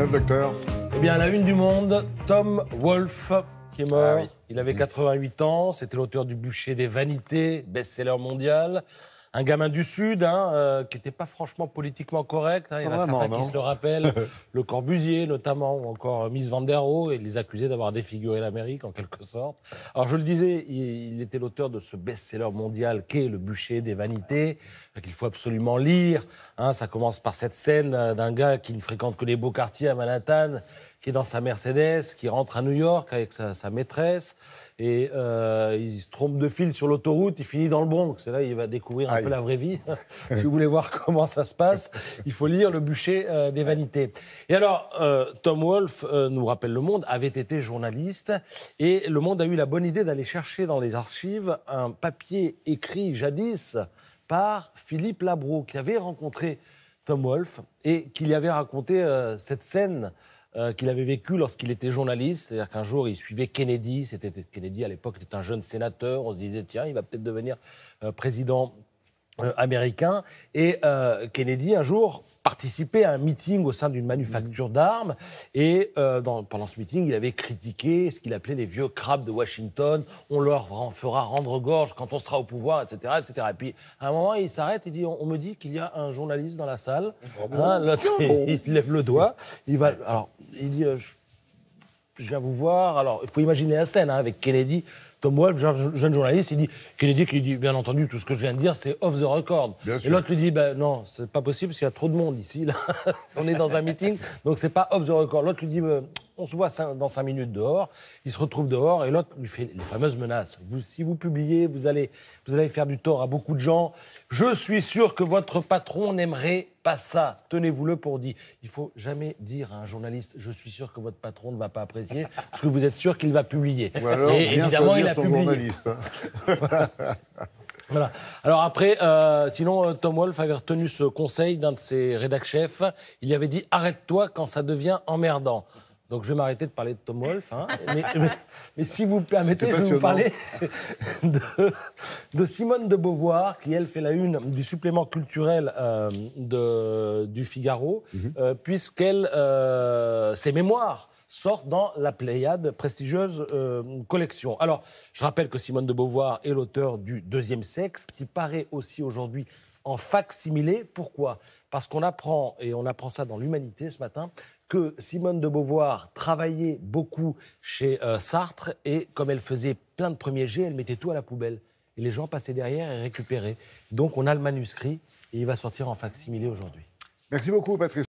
19, docteur? Eh bien, à la une du Monde, Tom Wolfe, qui est mort. Ah oui. Il avait 88 ans. C'était l'auteur du Bûcher des Vanités, best-seller mondial. Un gamin du Sud, qui n'était pas franchement politiquement correct. Il y en a certains qui se le rappellent. Le Corbusier, notamment, ou encore Miss Van der Rohe, et les accusés d'avoir défiguré l'Amérique, en quelque sorte. Alors, je le disais, il était l'auteur de ce best-seller mondial qu'est Le Bûcher des Vanités, qu'il faut absolument lire. Ça commence par cette scène d'un gars qui ne fréquente que les beaux quartiers à Manhattan, qui est dans sa Mercedes, qui rentre à New York avec sa maîtresse, et il se trompe de fil sur l'autoroute, il finit dans le Bronx. C'est là il va découvrir un peu la vraie vie. Si vous voulez voir comment ça se passe, il faut lire Le Bûcher des Vanités. Et alors, Tom Wolfe, nous rappelle Le Monde, avait été journaliste, et Le Monde a eu la bonne idée d'aller chercher dans les archives un papier écrit jadis par Philippe Labro, qui avait rencontré Tom Wolfe et qui lui avait raconté cette scène qu'il avait vécue lorsqu'il était journaliste. C'est-à-dire qu'un jour, il suivait Kennedy. Kennedy, à l'époque, était un jeune sénateur. On se disait, tiens, il va peut-être devenir président américain. Et Kennedy, un jour, participait à un meeting au sein d'une manufacture d'armes. Et pendant ce meeting, il avait critiqué ce qu'il appelait les vieux crabes de Washington. On leur fera rendre gorge quand on sera au pouvoir, etc., etc. Et puis, à un moment, il s'arrête et dit, on me dit qu'il y a un journaliste dans la salle. L'autre, il lève le doigt. Alors, il dit, je viens vous voir. Alors, il faut imaginer la scène avec Kennedy. Tom Wolfe, jeune journaliste, il dit, Kennedy qui lui dit, bien entendu, tout ce que je viens de dire, c'est off the record. Et l'autre lui dit, non, c'est pas possible parce qu'il y a trop de monde ici. Là. On est dans un meeting, donc c'est pas off the record. L'autre lui dit, on se voit dans 5 minutes dehors. Il se retrouve dehors et l'autre lui fait les fameuses menaces. Si vous publiez, vous allez faire du tort à beaucoup de gens. Je suis sûr que votre patron n'aimerait pas ça. Tenez-vous-le pour dit. Il faut jamais dire à un journaliste, je suis sûr que votre patron ne va pas apprécier, parce que vous êtes sûr qu'il va publier. Ou alors, et évidemment, il a son publié. Journaliste. Voilà. Alors après, sinon, Tom Wolfe avait retenu ce conseil d'un de ses rédac-chefs. Il lui avait dit « Arrête-toi quand ça devient emmerdant ». Donc je vais m'arrêter de parler de Tom Wolfe. Mais si vous permettez, je vais vous parler de Simone de Beauvoir, qui, elle, fait la une du supplément culturel du Figaro, puisqu'elle, ses mémoires sortent dans la Pléiade, prestigieuse collection. Alors, je rappelle que Simone de Beauvoir est l'auteur du Deuxième Sexe, qui paraît aussi aujourd'hui en fac-similé. Pourquoi ? Parce qu'on apprend, et on apprend ça dans l'Humanité ce matin, que Simone de Beauvoir travaillait beaucoup chez Sartre, et comme elle faisait plein de premiers jets, elle mettait tout à la poubelle. Et les gens passaient derrière et récupéraient. Donc on a le manuscrit, et il va sortir en fac-similé aujourd'hui. Merci beaucoup, Patrice.